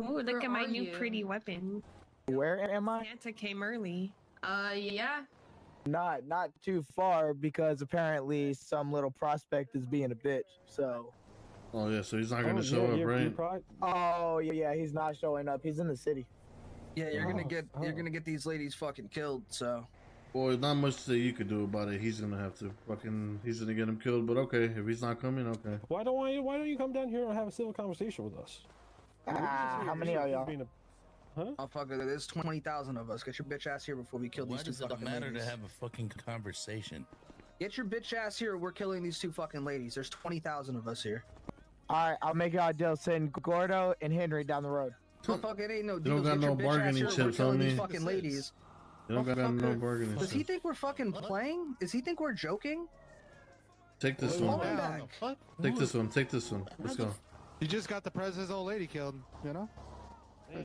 Ooh, look Where at my are new you? pretty weapon. Where am I? Santa came early. Yeah. Not too far because apparently some little prospect is being a bitch. So. Oh yeah, so he's not Oh, gonna show up, you're right? probably. Oh yeah, he's not showing up. He's in the city. Yeah, you're Oh. gonna get these ladies fucking killed. So. Boy, not much that you could do about it. He's gonna have to he's gonna get him killed. But okay, if he's not coming, okay. Why don't you come down here and have a civil conversation with us? How many are y'all? Huh? Oh fuck! There's 20,000 of us. Get your bitch ass here before we kill Why these two does it fucking matter ladies. to have a fucking conversation? Get your bitch ass here. We're killing these two fucking ladies. There's 20,000 of us here. All right, I'll make y'all a deal. Send Gordo and Henry down the road. Oh fuck! It ain't no You deal. don't got Get your no bitch ass bargaining here. We're chips killing on these me. fucking ladies. You don't got no Motherfucker, bargaining. Does he chips. think we're fucking playing? Does he think we're joking? Take this Call one. him back. Take this one. Take this one. Let's go. You just got the president's old lady killed, you know?